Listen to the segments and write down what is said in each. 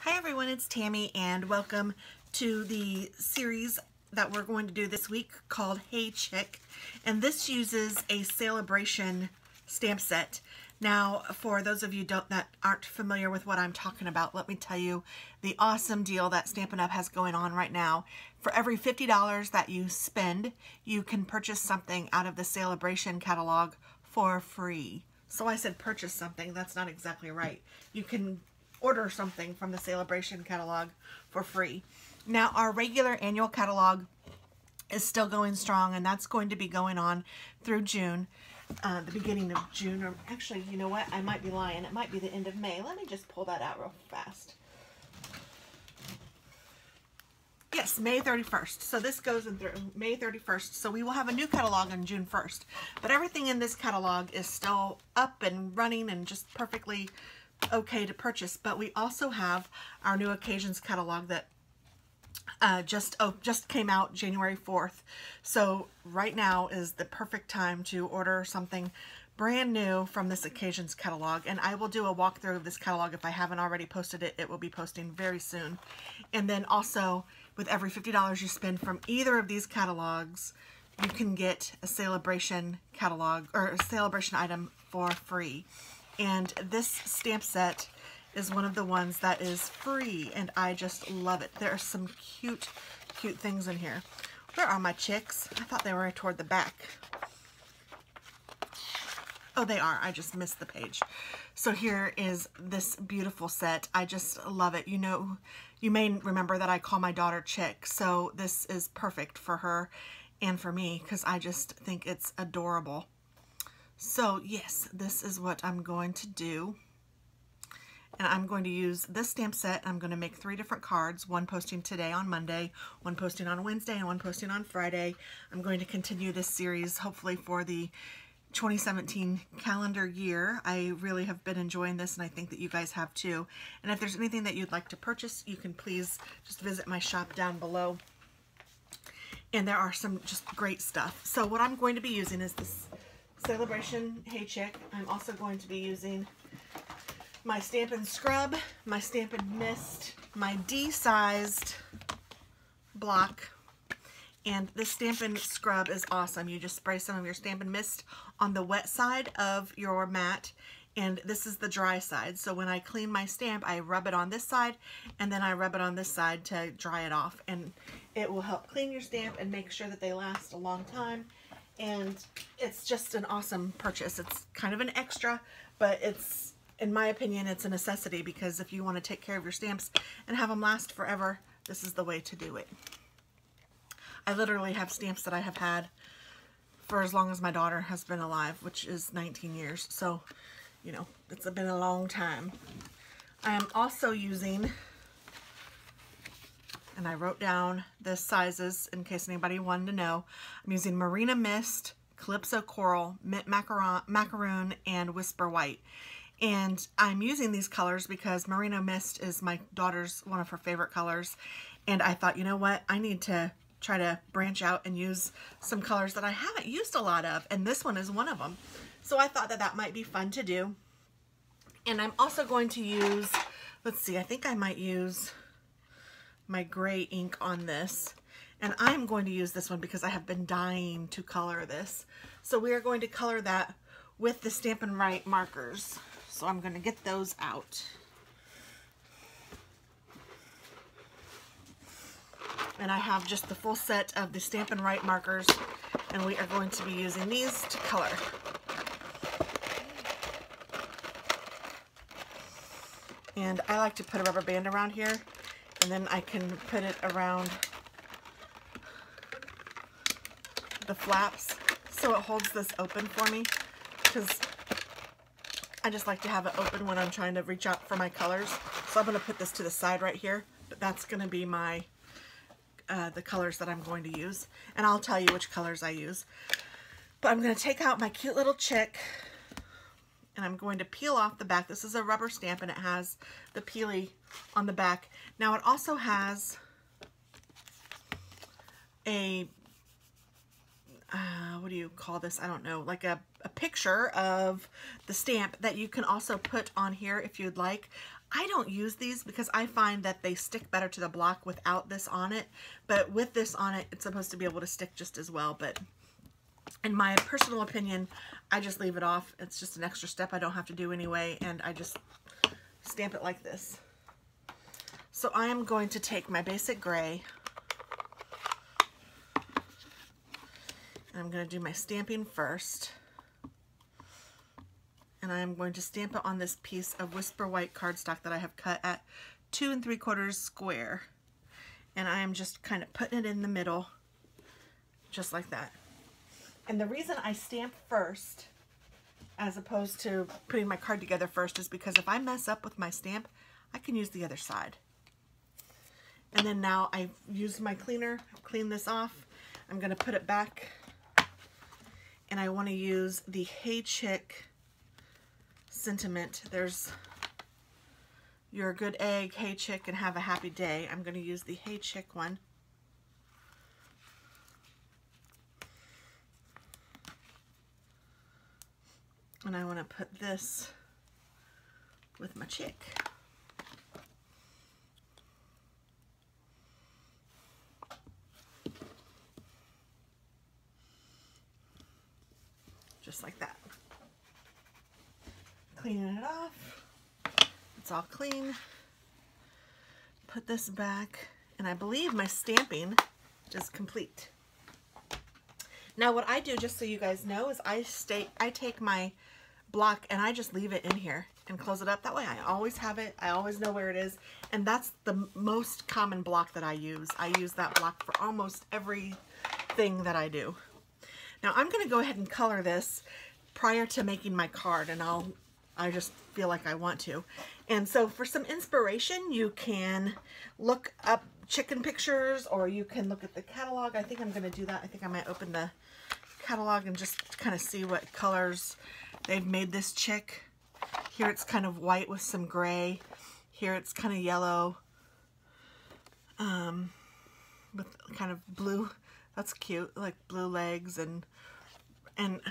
Hi everyone, it's Tammy and welcome to the series that we're going to do this week called Hey Chick, and this uses a Celebration stamp set. Now, for those of you that aren't familiar with what I'm talking about, let me tell you the awesome deal that Stampin' Up! Has going on right now. For every $50 that you spend, you can purchase something out of the Celebration catalog for free. So I said purchase something, that's not exactly right. You can order something from the Celebration catalog for free. Now, our regular annual catalog is still going strong, and that's going to be going on through June, the beginning of June, or actually, you know what, I might be lying. It might be the end of May. Let me just pull that out real fast. Yes, May 31st. So this goes in through May 31st. So we will have a new catalog on June 1st. But everything in this catalog is still up and running and just perfectly okay to purchase. But we also have our new occasions catalog that just came out January 4th. So right now is the perfect time to order something brand new from this occasions catalog, and I will do a walkthrough of this catalog. If I haven't already posted it, it will be posting very soon. And then also, with every $50 you spend from either of these catalogs, you can get a Celebration catalog or a Celebration item for free. And this stamp set is one of the ones that is free, and I just love it. There are some cute things in here. Where are my chicks? I thought they were toward the back. Oh, they are. I just missed the page. So here is this beautiful set. I just love it. You know, you may remember that I call my daughter Chick, so this is perfect for her and for me because I just think it's adorable. So yes, this is what I'm going to do. And I'm going to use this stamp set. I'm going to make 3 different cards, one posting today on Monday, one posting on Wednesday, and one posting on Friday. I'm going to continue this series hopefully for the 2017 calendar year. I really have been enjoying this, and I think that you guys have too. And if there's anything that you'd like to purchase, you can please just visit my shop down below. And there are some just great stuff. So what I'm going to be using is this Celebration Hey Chick. I'm also going to be using my Stampin' Scrub, my Stampin' Mist, my D-sized block. And this Stampin' Scrub is awesome. You just spray some of your Stampin' Mist on the wet side of your mat, and this is the dry side. So when I clean my stamp, I rub it on this side, and then I rub it on this side to dry it off. And it will help clean your stamp and make sure that they last a long time. And it's just an awesome purchase. It's kind of an extra, but it's, in my opinion, it's a necessity, because if you want to take care of your stamps and have them last forever, this is the way to do it. I literally have stamps that I have had for as long as my daughter has been alive, which is 19 years. So, you know, it's been a long time. I am also using, and I wrote down the sizes in case anybody wanted to know, I'm using Marina Mist, Calypso Coral, Mint Macaroon, and Whisper White. And I'm using these colors because Merino Mist is my daughter's one of her favorite colors. And I thought, you know what, I need to try to branch out and use some colors that I haven't used a lot of. And this one is one of them. So I thought that that might be fun to do. And I'm also going to use, let's see, I think I might use my gray ink on this. And I'm going to use this one because I have been dying to color this. So we are going to color that with the Stampin' Right markers. So I'm going to get those out. And I have just the full set of the Stampin' Right markers, and we are going to be using these to color. And I like to put a rubber band around here, and then I can put it around the flaps so it holds this open for me, because I just like to have it open when I'm trying to reach out for my colors. So I'm going to put this to the side right here, but that's going to be my the colors that I'm going to use, and I'll tell you which colors I use. But I'm going to take out my cute little chick, and I'm going to peel off the back. This is a rubber stamp, and it has the peely on the back. Now it also has a what do you call this? I don't know, like a picture of the stamp that you can also put on here if you'd like. I don't use these because I find that they stick better to the block without this on it, but with this on it, it's supposed to be able to stick just as well. But in my personal opinion, I just leave it off. It's just an extra step I don't have to do anyway, and I just stamp it like this. So I am going to take my basic gray, and I'm going to do my stamping first. And I'm going to stamp it on this piece of Whisper White cardstock that I have cut at 2 3/4 square. And I am just kind of putting it in the middle, just like that. And the reason I stamp first, as opposed to putting my card together first, is because if I mess up with my stamp, I can use the other side. And then now I've used my cleaner, clean this off. I'm going to put it back. And I want to use the Hey Chick sentiment. There's "You're a good egg, Hey Chick, and have a happy day." I'm going to use the Hey Chick one. And I want to put this with my chick. Just like that. Cleaning it off. It's all clean. Put this back, and I believe my stamping is complete. Now what I do, just so you guys know, is I take my block and I just leave it in here and close it up. That way I always have it. I always know where it is. And that's the most common block that I use. I use that block for almost everything that I do. Now I'm going to go ahead and color this prior to making my card, and I just feel like I want to. And so for some inspiration, you can look up chicken pictures, or you can look at the catalog. I think I'm going to do that. I think I might open the catalog and just kind of see what colors they've made this chick. Here it's kind of white with some gray. Here it's kind of yellow with kind of blue. That's cute, like blue legs. And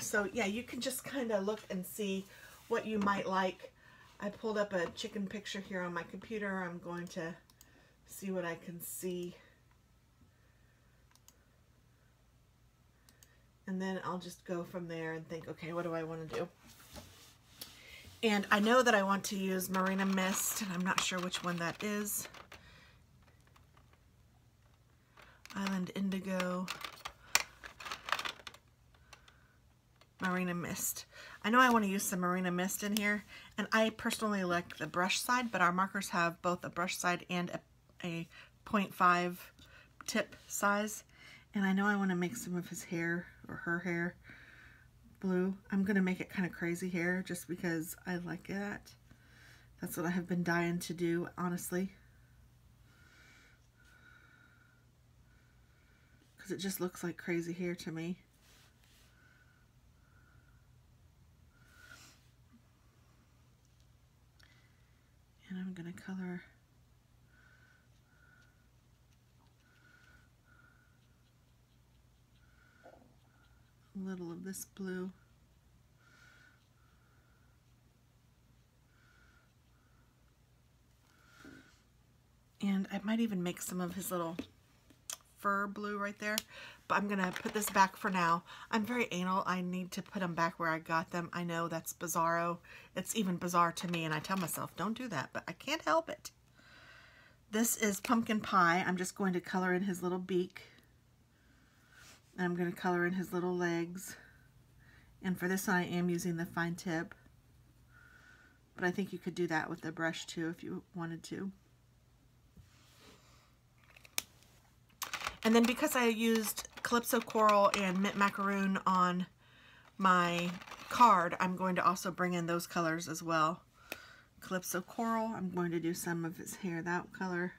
so yeah, you can just kind of look and see what you might like. I pulled up a chicken picture here on my computer. I'm going to see what I can see. And then I'll just go from there and think, okay, what do I want to do? And I know that I want to use Marina Mist, and I'm not sure which one that is. Island Indigo. Marina Mist. I know I want to use some Marina Mist in here, and I personally like the brush side, but our markers have both a brush side and a 0.5 tip size. And I know I want to make some of his hair, or her hair, blue. I'm going to make it kind of crazy hair just because I like that. That's what I have been dying to do, honestly. Because it just looks like crazy hair to me. And I'm going to color a little of this blue. And I might even make some of his little fur blue right there. But I'm going to put this back for now. I'm very anal. I need to put them back where I got them. I know that's bizarro. It's even bizarre to me, and I tell myself, don't do that, but I can't help it. This is Pumpkin Pie. I'm just going to color in his little beak. And I'm going to color in his little legs. And for this one, I am using the fine tip. But I think you could do that with the brush too if you wanted to. And then because I used Calypso Coral and Mint Macaroon on my card, I'm going to also bring in those colors as well. Calypso Coral, I'm going to do some of his hair that color.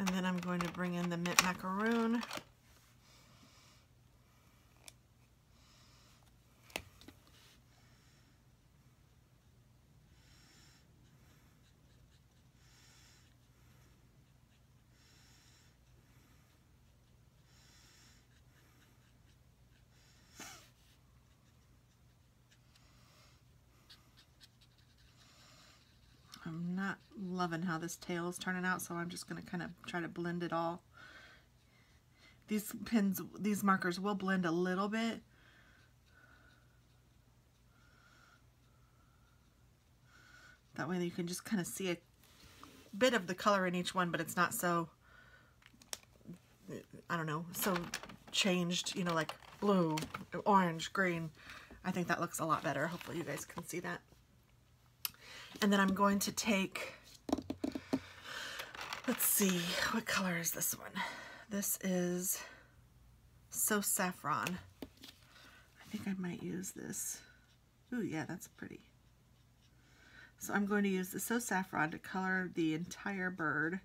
And then I'm going to bring in the mint macaroon. I'm not loving how this tail is turning out, so I'm just going to kind of try to blend it all. These pens, these markers will blend a little bit. That way you can just kind of see a bit of the color in each one, but it's not so, I don't know, so changed, you know, like blue, orange, green. I think that looks a lot better. Hopefully you guys can see that. And then I'm going to take, let's see, what color is this one? This is So Saffron. I think I might use this. Ooh, yeah, that's pretty. So I'm going to use the So Saffron to color the entire bird.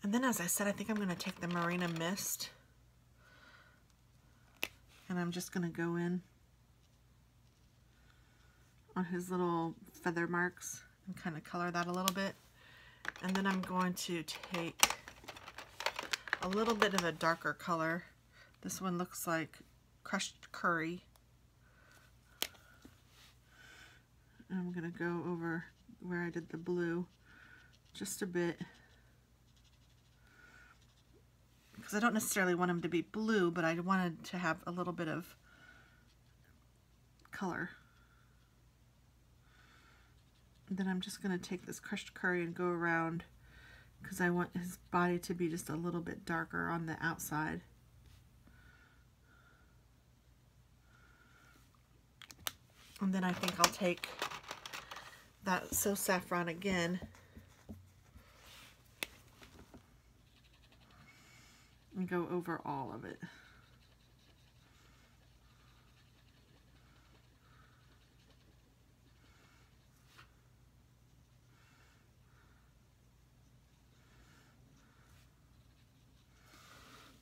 And then, as I said, I think I'm going to take the Marina Mist, and I'm just going to go in on his little feather marks and kind of color that a little bit. And then I'm going to take a little bit of a darker color. This one looks like crushed curry. And I'm going to go over where I did the blue just a bit, because I don't necessarily want him to be blue, but I wanted to have a little bit of color. And then I'm just going to take this crushed curry and go around, because I want his body to be just a little bit darker on the outside. And then I think I'll take that So Saffron again and go over all of it.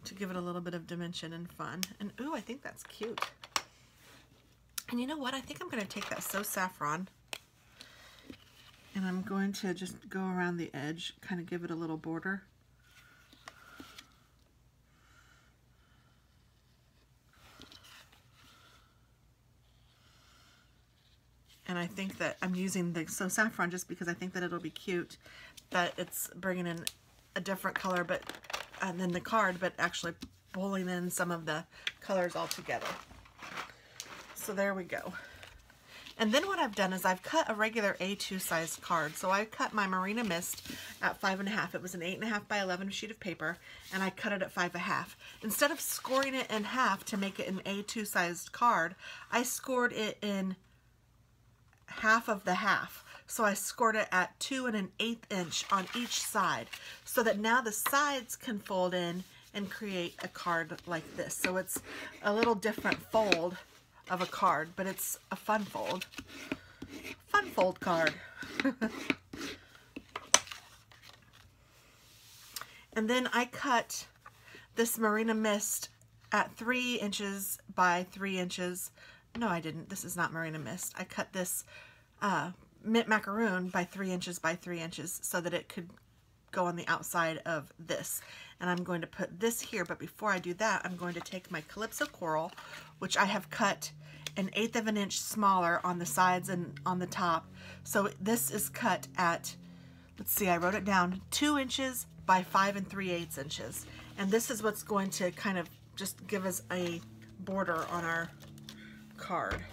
To give it a little bit of dimension and fun. And ooh, I think that's cute. And you know what? I think I'm going to take that So Saffron and I'm going to just go around the edge, kind of give it a little border. And I think that I'm using the So Saffron just because I think that it'll be cute, that it's bringing in a different color than the card, but actually pulling in some of the colors all together. So there we go. And then what I've done is I've cut a regular A2 sized card. So I cut my Marina Mist at 5.5. It was an 8.5 by 11 sheet of paper, and I cut it at 5.5. Instead of scoring it in half to make it an A2 sized card, I scored it in half of the half. So I scored it at 2 1/8 inch on each side, so that now the sides can fold in and create a card like this. So it's a little different fold of a card, but it's a fun fold. Fun fold card. And then I cut this Marina Mist at 3 inches by 3 inches. No, I didn't. This is not Marina Mist. I cut this mint macaroon by 3 inches by 3 inches so that it could go on the outside of this. And I'm going to put this here, but before I do that, I'm going to take my Calypso Coral, which I have cut 1/8 of an inch smaller on the sides and on the top. So this is cut at, let's see, I wrote it down, 2 inches by 5 3/8 inches. And this is what's going to kind of just give us a border on our card.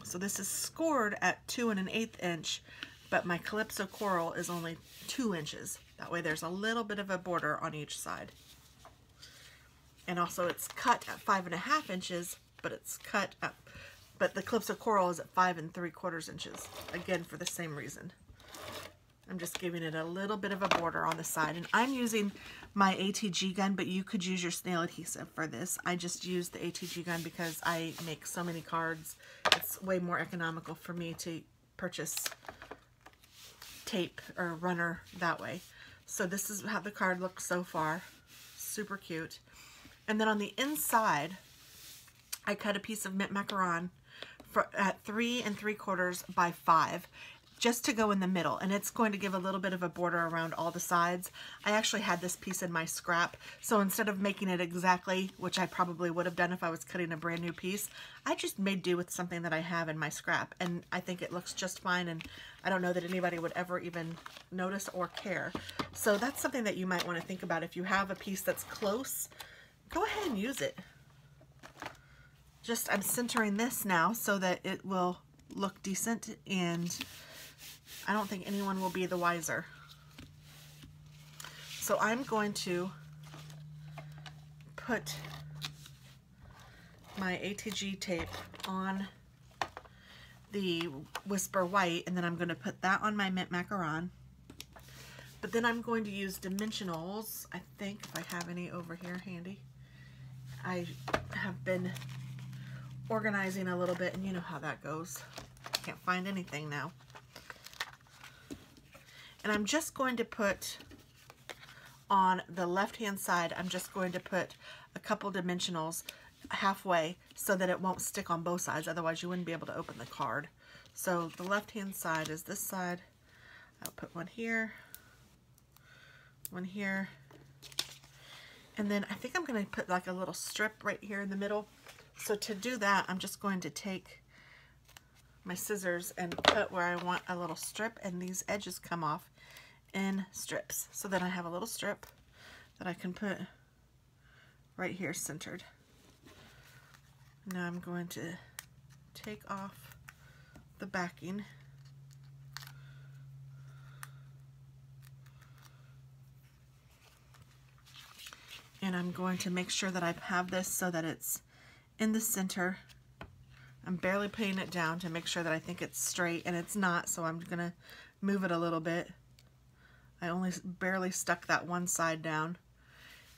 So this is scored at 2 1/8 inch, but my Calypso Coral is only 2 inches. That way there's a little bit of a border on each side. And also it's cut at 5.5 inches, but it's cut at But the Calypso Coral is at 5 3/4 inches. Again, for the same reason. I'm just giving it a little bit of a border on the side. And I'm using my ATG gun, but you could use your snail adhesive for this. I just used the ATG gun because I make so many cards. It's way more economical for me to purchase tape or runner that way. So this is how the card looks so far. Super cute. And then on the inside, I cut a piece of mint macaron at 3 3/4 by 5, just to go in the middle, and it's going to give a little bit of a border around all the sides. I actually had this piece in my scrap, so instead of making it exactly, which I probably would have done if I was cutting a brand new piece, I just made do with something that I have in my scrap, and I think it looks just fine, and I don't know that anybody would ever even notice or care. So that's something that you might want to think about. If you have a piece that's close, go ahead and use it. Just, I'm centering this now so that it will look decent, and I don't think anyone will be the wiser. So I'm going to put my ATG tape on the Whisper White, and then I'm going to put that on my mint macaron. But then I'm going to use dimensionals, I think, if I have any over here handy. I have been organizing a little bit, and you know how that goes. Can't find anything now. And I'm just going to put on the left-hand side, I'm just going to put a couple dimensionals halfway so that it won't stick on both sides. Otherwise, you wouldn't be able to open the card. So the left-hand side is this side. I'll put one here, and then I think I'm going to put like a little strip right here in the middle. So to do that, I'm just going to take my scissors and cut where I want a little strip, and these edges come off in strips. So then I have a little strip that I can put right here centered. Now I'm going to take off the backing. And I'm going to make sure that I have this so that it's in the center. I'm barely putting it down to make sure that I think it's straight, and it's not, so I'm gonna move it a little bit. I only barely stuck that one side down,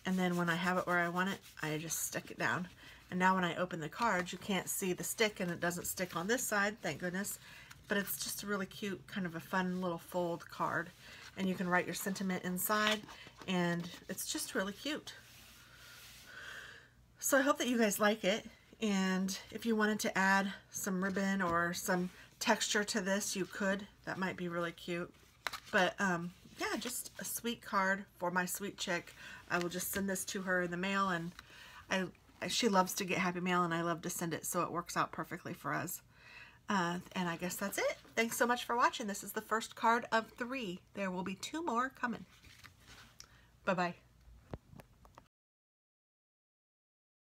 and then when I have it where I want it, I just stick it down. And now when I open the card, you can't see the stick, and it doesn't stick on this side, thank goodness, but it's just a really cute, kind of a fun little fold card, and you can write your sentiment inside, and it's just really cute. So I hope that you guys like it, and if you wanted to add some ribbon or some texture to this, you could. That might be really cute. But yeah, just a sweet card for my sweet chick. I will just send this to her in the mail, and she loves to get Happy Mail, and I love to send it, so it works out perfectly for us. And I guess that's it. Thanks so much for watching. This is the first card of 3. There will be 2 more coming. Bye-bye.